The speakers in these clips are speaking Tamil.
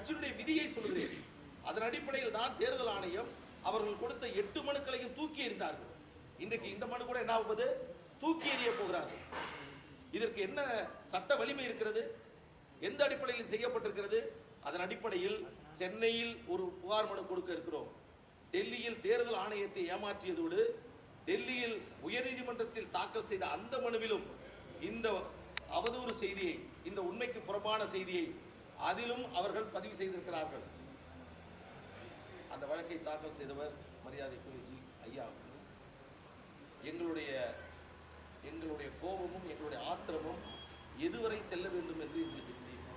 கட்சியினுடைய விதியை சொல்கிறேன். அதன் அடிப்படையில் தான் தேர்தல் ஆணையம் அவர்கள் கொடுத்த 8 மனுக்களையும் தூக்கி எறிந்தார்கள். இன்றைக்கு இந்த மனு கூட என்ன ஆகுது? தூக்கி எறிய போகிறார்கள். இதற்கு என்ன சட்ட வலிமை இருக்கிறது? எந்த அடிப்படையில் செய்யப்பட்டிருக்கிறது? அதன் அடிப்படையில் சென்னையில் ஒரு புகார் மனு கொடுக்க இருக்கிறோம். டெல்லியில் தேர்தல் ஆணையத்தை ஏமாற்றியதோடு டெல்லியில் உயர்நீதிமன்றத்தில் தாக்கல் செய்த அந்த மனுவிலும் இந்த அவதூறு செய்தியை, இந்த உண்மைக்கு புறம்பான செய்தியை அதிலும் அவர்கள் பதிவு செய்திருக்கிறார்கள். அந்த வழக்கை தாக்கல் செய்தவர் மரியாதைக்குரிய ஐயா. எங்களுடைய கோபமும் எங்களுடைய ஆத்திரமும் எதுவரை செல்ல வேண்டும் என்று எங்களுக்கு தெரியும்.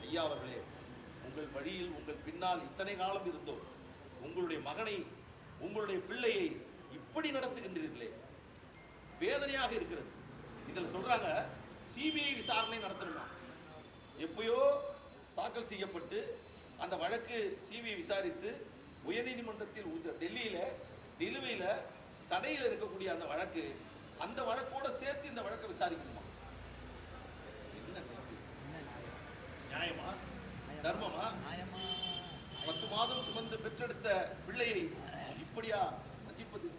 ஐயா அவர்களே, உங்கள் வழியில் உங்கள் பின்னால் இத்தனை காலம் இருந்தோம். உங்களுடைய மகனை, உங்களுடைய பிள்ளையை இப்படி நடத்துகின்றீர்களே, வேதனையாக இருக்கிறது. இதில் சொல்றாங்க சிபிஐ விசாரணை நடத்தணுமா. எப்பயோ தாக்கல் செய்யப்பட்டு அந்த வழக்கு சிபிஐ விசாரித்து உயர்நீதிமன்றத்தில் டெல்லியில நிலுவையில் தடையில் இருக்கக்கூடிய அந்த வழக்கு, அந்த வழக்கோட சேர்த்து இந்த வழக்கை விசாரிக்கணுமா? நியாயமா? தர்மமா? 10 மாதம் சுமந்து பெற்றெடுத்த பிள்ளையை இப்படியா மதிப்பது?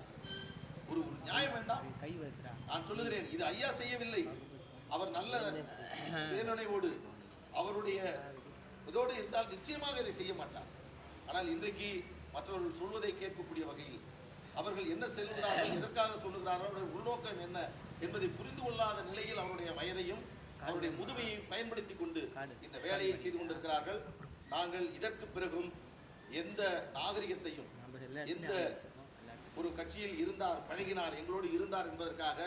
ஒரு நியாயம் வேண்டாம்? நான் சொல்லுகிறேன், இது ஐயா செய்யவில்லை. அவர் நல்ல சுயநினைவோடு அவருடைய இதோடு இருந்தால் நிச்சயமாக இதை செய்ய மாட்டார். ஆனால் இன்றைக்கு மற்றவர்கள் சொல்வதை கேட்கக்கூடிய வகையில் அவர்கள் என்ன சொல்லுகிறார்கள், எதற்காக சொல்லுகிறார்கள், அவருடைய உள்நோக்கம் என்ன என்பதை புரிந்து கொள்ளாத நிலையில் அவருடைய வயதையும் அவருடைய முதுமையையும் பயன்படுத்தி கொண்டு இந்த வேலையை செய்து கொண்டிருக்கிறார்கள். நாங்கள் இதற்கு பிறகும் எந்த நாகரிகத்தையும், எந்த ஒரு கட்சியில் இருந்தார், பழகினார், எங்களோடு இருந்தார் என்பதற்காக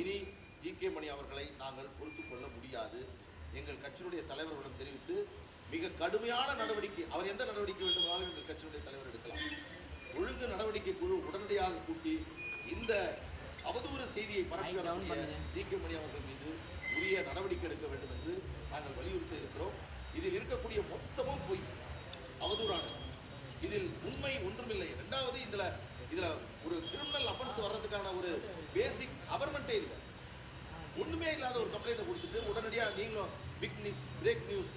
இனி ஜி.கே. மணி அவர்களை நாங்கள் பொறுத்துக் கொள்ள முடியாது. எங்கள் கட்சியினுடைய தலைவர்களிடம் தெரிவித்து மிக கடுமையான நடவடிக்கை, அவர் எந்த நடவடிக்கை வேண்டுமானாலும் எங்கள் கட்சியினுடைய தலைவர் எடுக்கலாம். ஒழுங்கு நடவடிக்கை குழு உடனடியாக கூட்டி இந்த அவதூறு செய்தியை பரப்பிய ஜி.கே. மணி அவர்கள் மீது உரிய நடவடிக்கை எடுக்க வேண்டும் என்று நாங்கள் வலியுறுத்த இருக்கிறோம். இதில் இருக்கக்கூடிய மொத்தமும் பொய், அவதூறானது. இதில் உண்மை ஒன்றுமில்லை. இரண்டாவது, இதுல ஒரு கிரிமினல் அஃபென்ஸ் வர்றதுக்கான ஒரு பேசிக் அவர்மெண்டே இல்லை. ஒண்ணுமே இல்லாத ஒரு கம்ப்ளைண்ட் கொடுத்துட்டு உடனடியாக நீங்களும் பிக் நியூஸ், பிரேக் நியூஸ்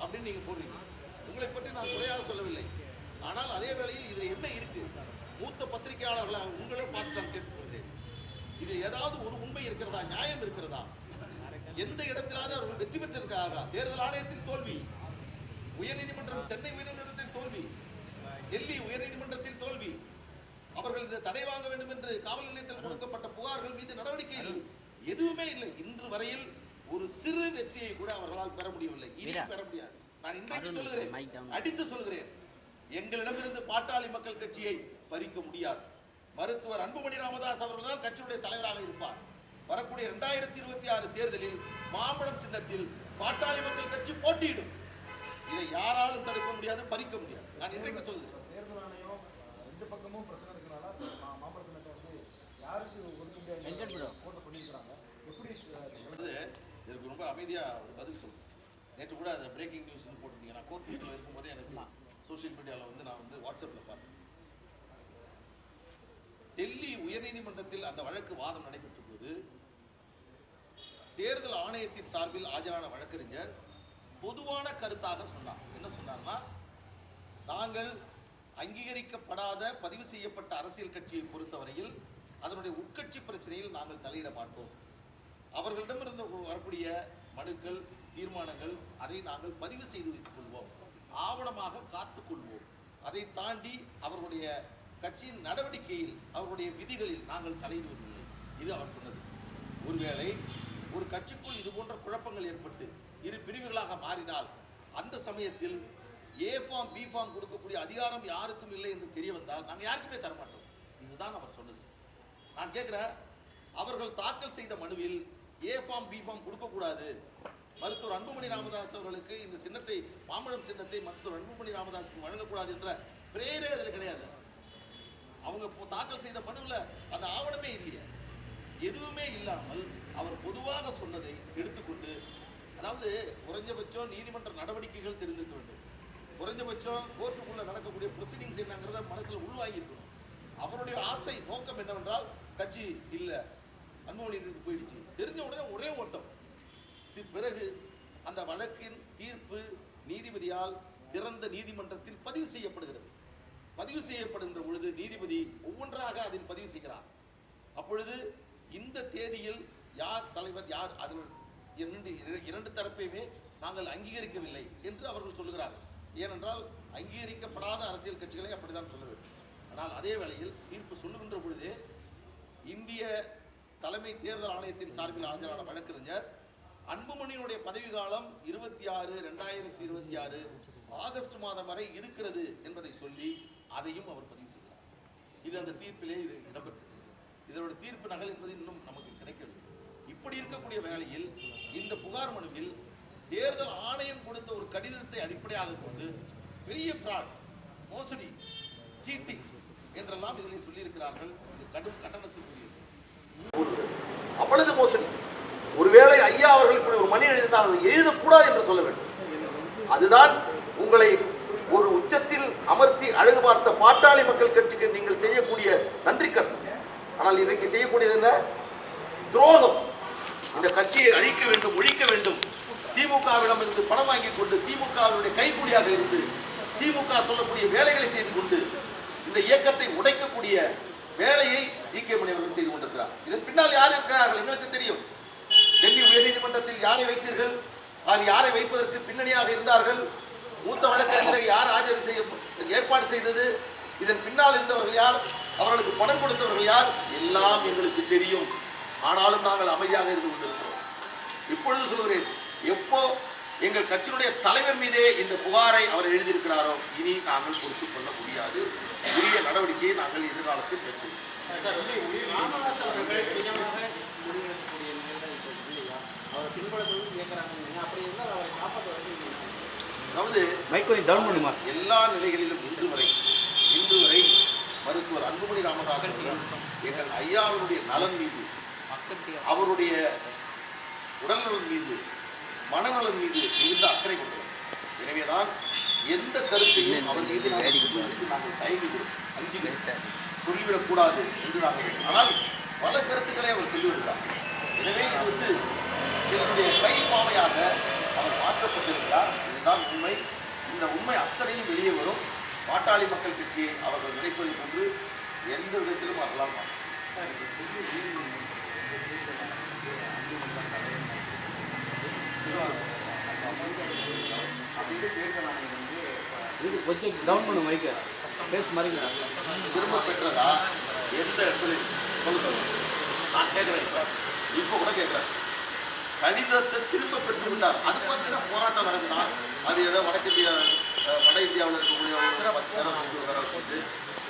அப்படின்னு நீங்க போடுறீங்க. உங்களை பற்றி நான் குறையாக சொல்லவில்லை. ஆனால் அதே வேளையில் இதுல என்ன இருக்கு? மூத்த பத்திரிகையாளர்களை உங்களே பார்த்து நான் கேட்டுக்கொள்கிறேன். இது ஏதாவது ஒரு உண்மை இருக்கிறதா, நியாயம் இருக்கிறதா? எந்த இடத்திலாவது அவர்கள் வெற்றி பெற்றிருக்கிறார்களா? தேர்தல் ஆணையத்தில் தோல்வி, உயர்நீதிமன்றம், சென்னை உயர்நீதிமன்றத்தில் தோல்வி, டெல்லி உயர்நீதிமன்றத்தில் தோல்வி. அவர்கள் இந்த தடை வாங்க வேண்டும் என்று காவல் நிலையத்தில் கொடுக்கப்பட்ட புகார்கள் மீது நடவடிக்கை இல்லை, எதுவுமே இல்லை. இன்று வரையில் ஒரு சிறு வெற்றியை கூட அவர்களால் பெற முடியவில்லை, இனி பெற முடியாது. நான் இன்றைக்கு சொல்லுகிறேன், அடித்து சொல்கிறேன், எங்களிடமிருந்து பாட்டாளி மக்கள் கட்சியை பறிக்க முடியாது. மருத்துவர் அன்புமணி ராமதாஸ் அவர்கள் தான் கட்சியுடைய தலைவராக இருப்பார். வரக்கூடிய 2026 தேர்தலில் மாம்பழம் சின்னத்தில் பாட்டாளி மக்கள் கட்சி போட்டியிடும். இதை யாராலும் தடுக்க முடியாது, பறிக்க முடியாது. நான் இன்றைக்கு சொல்கிறேன். தேர்தல் ஆணையம் ரெண்டு பக்கமும் பிரச்சனை இருக்கனால மாம்பழ சின்னத்தை வந்து யாருக்கு ஒதுக்க முடியாது போட்டு பண்ணியிருக்கிறாங்க. எப்படி இதற்கு ரொம்ப அமைதியா ஒரு பதில் சொல்றேன். நேற்று கூட அதை பிரேக்கிங் நியூஸ் போட்டிருந்தீங்க. நான் கோர்ட் மீட்டில் இருக்கும்போதே எனக்கு சோசியல் மீடியாவில் வந்து நான் வந்து வாட்ஸ்அப்பில் பார்த்தேன். டெல்லி உயர்நீதிமன்றத்தில் அந்த வழக்கு வாதம் நடைபெற்ற போது தேர்தல் ஆணையத்தின் சார்பில் ஆஜரான வழக்கறிஞர் பொதுவான கருத்தாக சொன்னார். என்ன சொன்னார்னா, நாங்கள் அங்கீகரிக்கப்படாத பதிவு செய்யப்பட்ட அரசியல் கட்சியை பொறுத்தவரையில் அதனுடைய உட்கட்சி பிரச்சனையில் நாங்கள் தலையிட மாட்டோம். அவர்களிடமிருந்து வரக்கூடிய மனுக்கள், தீர்மானங்கள், அதை நாங்கள் பதிவு செய்து வைத்துக் கொள்வோம், ஆவணமாக காத்துக்கொள்வோம். அதை தாண்டி அவர்களுடைய கட்சியின் நடவடிக்கையில், அவருடைய விதிகளில் நாங்கள் தலையிடுவதில்லை. இது அவர் சொன்னது. ஒருவேளை ஒரு கட்சிக்குள் இது போன்ற குழப்பங்கள் ஏற்பட்டு இரு பிரிவுகளாக மாறினால் அந்த சமயத்தில் ஏ ஃபார்ம், பி ஃபார்ம் கொடுக்கக்கூடிய அதிகாரம் யாருக்கும் இல்லை என்று தெரிய வந்தால் நாங்கள் யாருக்குமே தரமாட்டோம். இதுதான் அவர் சொன்னது. நான் கேட்கிறேன், அவர்கள் தாக்கல் செய்த மனுவில் ஏ ஃபார்ம், பி ஃபார்ம் கொடுக்கக்கூடாது, மருத்துவர் அன்புமணி ராமதாஸ் அவர்களுக்கு இந்த சின்னத்தை, மாம்பழம் சின்னத்தை மருத்துவர் அன்புமணி ராமதாஸுக்கு வழங்கக்கூடாது என்ற பிரேரே அதில் கிடையாது. அவங்க தாக்கல் செய்த மனுவில் அந்த ஆவணமே இல்லையே. எதுவுமே இல்லாமல் அவர் பொதுவாக சொன்னதை எடுத்துக்கொண்டு, அதாவது குறைஞ்சபட்சம் நீதிமன்ற நடவடிக்கைகள் தெரிந்திருக்க வேண்டும், குறைஞ்சபட்சம் கோர்ட்டுக்குள்ள நடக்கக்கூடிய ப்ரொசீடிங்ஸ் என்னங்கிறத மனசுல உள்வாங்கியிருக்கணும். அவருடைய ஆசை நோக்கம் என்னவென்றால் கட்சி இல்லை, அன்புமணி போயிடுச்சு, தெரிஞ்ச உடனே ஒரே ஓட்டம். பிறகு அந்த வழக்கின் தீர்ப்பு நீதிபதியால் திறந்த நீதிமன்றத்தில் பதிவு செய்யப்படுகிறது. பதிவு செய்யப்படுகின்ற பொழுது நீதிபதி ஒவ்வொன்றாக அதில் பதிவு செய்கிறார். அப்பொழுது இந்த தேதியில் யார் தலைவர் யார் அதில் இரண்டு தரப்பையுமே நாங்கள் அங்கீகரிக்கவில்லை என்று அவர்கள் சொல்லுகிறார்கள். ஏனென்றால் அங்கீகரிக்கப்படாத அரசியல் கட்சிகளை அப்படித்தான் சொல்ல வேண்டும். ஆனால் அதே வேளையில் தீர்ப்பு சொல்லுகின்ற பொழுதே இந்திய தலைமை தேர்தல் ஆணையத்தின் சார்பில் ஆஜரான வழக்கறிஞர் அன்புமணியினுடைய பதவி காலம் 26/2026 ஆகஸ்ட் மாதம் வரை இருக்கிறது என்பதை சொல்லி அதையும் அவர் பதிவு செய்கிறார். இது அந்த தீர்ப்பிலே இடம்பெற்றது. இதனுடைய தீர்ப்பு நகல் என்பது இன்னும் நமக்கு கிடைக்கவில்லை. இப்படி இருக்கக்கூடிய வேளையில் இந்த புகார் மனுவில் தேர்தல் ஆணையம் கொடுத்த ஒரு கடிதத்தை அடிப்படையாக கொண்டு பெரிய ஃப்ராட், மோசடி, சீட்டிங் என்றெல்லாம் இதில் சொல்லியிருக்கிறார்கள். இது கடும் கண்டனத்துக்குரியது. அவ்வளவு மோசடி. ஒருவேளை ஐயா அவர்கள் இப்படி ஒரு மணி எழுதினால் அதை எழுதக்கூடாது என்று சொல்ல வேண்டும். அதுதான் உங்களை ஒரு உச்சத்தில் அமர்த்தி அழகு பார்த்த பாட்டாளி மக்கள் கட்சிக்கு நீங்கள் செய்யக்கூடிய நன்றி கடன். ஆனால் இன்றைக்கு செய்யக்கூடியது என்ன? துரோகம். இந்த கட்சியை அழிக்க வேண்டும், ஒழிக்க வேண்டும். திமுகவிடம் இருந்து பணம் வாங்கி கொண்டு திமுகவினுடைய கைகூலியாக இருந்து திமுக சொல்லக்கூடிய வேலைகளை செய்து கொண்டு இந்த இயக்கத்தை உடைக்கக்கூடிய வேலையை ஜி.கே. மணி அவர்கள் செய்து கொண்டிருக்கிறார். இதன் பின்னால் யார் இருக்கிறார்கள் எங்களுக்கு தெரியும். டெல்லி உயர்நீதிமன்றத்தில் யாரை வைத்தீர்கள்? அது யாரை வைப்பதற்கு பின்னணியாக இருந்தார்கள்? மூத்த வழக்கறிஞரை யார் ஆஜர் செய்ய ஏற்பாடு செய்தது? இதன் பின்னால் இருந்தவர்கள் யார்? அவர்களுக்கு பணம் கொடுத்தவர்கள் யார்? எல்லாம் எங்களுக்கு தெரியும். ஆனாலும் நாங்கள் அமைதியாக இருந்து கொண்டிருக்கிறோம். இப்பொழுது சொல்கிறேன், எப்போ எங்கள் கட்சியினுடைய தலைவர் மீதே இந்த புகாரை அவர் எழுதியிருக்கிறாரோ இனி நாங்கள் பொறுத்துக் கொள்ள முடியாது. உரிய நடவடிக்கையை நாங்கள் எதிர்காலத்தில் மேற்கொள்வோம். அதாவது எல்லா நிலைகளிலும் இன்று வரை மருத்துவர் அன்புமணி ராமதாஸ் எங்கள் ஐயாவுடைய நலன் மீது, அவருடைய உடல்நலன் மீது, மனநலன் மீது மிகுந்த அக்கறை கொண்டவர். எனவேதான் எந்த கருத்தையும் அவர் மீது நாங்கள் தயங்குகிறோம், அஞ்சுகிறோம், சொல்லிவிடக்கூடாது என்று நாங்கள். ஆனால் பல கருத்துக்களை அவர் சொல்லிவிடுகிறார். எனவே இது இதனுடைய கைப்பாவையாக அவர் மாற்றப்பட்டிருக்கிறார். இதுதான் உண்மை. இந்த உண்மை அத்தனையும் வெளியே வரும். பாட்டாளி மக்கள் கட்சியை அவர்கள் நினைப்பதை போன்று எந்த விதத்திலும் வரலாம். திரும்ப பெற்றதா எந்த இடத்துல நான் கேட்கிறேன். இப்போ கூட கேட்கிறேன், கடிதத்தை திரும்ப பெற்று விட்டார். அது பார்த்தீங்கன்னா போராட்டம் நடக்குதா? அது ஏதோ வட இந்தியாவில் இருக்கக்கூடிய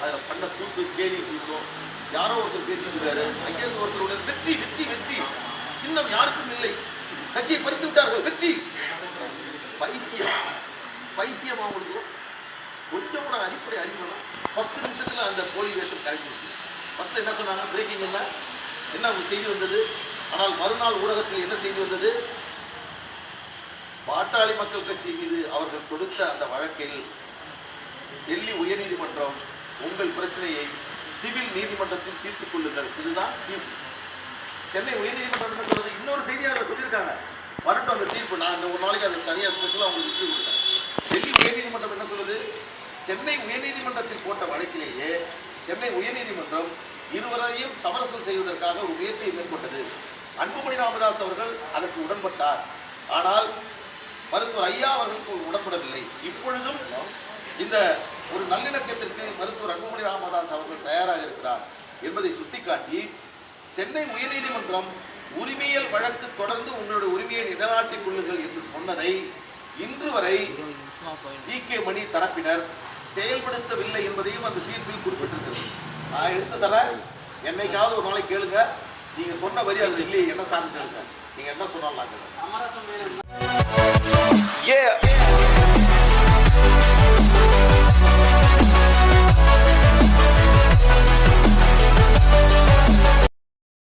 அதில் பண்ண கூத்து கேலி கூட்டம் யாரோ ஒருத்தர் பேசியிருக்காரு. அங்கேருந்து ஒருத்தருடைய வெற்றி வெற்றி வெற்றி சின்னம் யாருக்கும் இல்லை, கட்சியை பறித்து விட்டார்கள், வெற்றி. பைத்தியம் அவங்களுக்கு கொஞ்சம் கூட அடிப்படை அறிவுலாம் 10 நிமிஷத்துல அந்த போலி வேஷம் கரெக்ட். ஃபர்ஸ்ட் என்ன சொன்னாங்க? பிரேக்கிங் என்ன அவங்க செய்தி வந்தது. ஆனால் மறுநாள் ஊடகத்தில் என்ன செய்தி வந்தது? பாட்டாளி மக்கள் கட்சி மீது அவர்கள் கொடுத்த அந்த வழக்கில் டெல்லி உயர்நீதிமன்றம் உங்கள் பிரச்சனையை சிவில் நீதிமன்றத்தில் தீர்த்துக் கொள்ளுங்கள், இதுதான் தீர்ப்பு. சென்னை உயர்நீதிமன்றம் சொல்றது இன்னொரு செய்தியாளர் சொல்லியிருக்காங்க. வரட்டும் அந்த தீர்ப்பு, நான் இந்த ஒரு நாளைக்கு அதை தனியாக ஸ்பெஷலாக உங்களுக்கு விட்டு கொடுத்தேன். டெல்லி உயர்நீதிமன்றம் என்ன சொல்லுது? சென்னை உயர்நீதிமன்றத்தில் போட்ட வழக்கிலேயே சென்னை உயர்நீதிமன்றம் இருவரையும் சமரசம் செய்வதற்காக ஒரு முயற்சியை மேற்கொண்டது. அன்புமணி ராமதாஸ் அவர்கள் அதற்கு உடன்பட்டார். ஆனால் மருத்துவர் ஐயா அவர்களுக்கு உடன்படவில்லை. இப்பொழுதும் இந்த ஒரு நல்லிணக்கத்திற்கு மருத்துவர் அன்புமணி ராமதாஸ் அவர்கள் தயாராக இருக்கிறார் என்பதை சுட்டிக்காட்டி சென்னை உயர்நீதிமன்றம் உரிமையல் வழக்கு தொடர்ந்து உங்களுடைய உரிமையை நிலைநாட்டிக் கொள்ளுங்கள் என்று சொன்னதை இன்று வரை ஜி.கே. மணி தரப்பினர் செயல்படுத்தவில்லை என்பதையும் அந்த தீர்ப்பில் குறிப்பிட்டிருக்கிறது. நான் எடுத்து தரேன், என்னைக்காவது ஒரு நாளைக்கு கேளுங்க. நீங்க சொன்ன வரி அது இல்லையே, என்ன சார்ந்து கேளுங்க, நீங்க என்ன சொன்னாலும்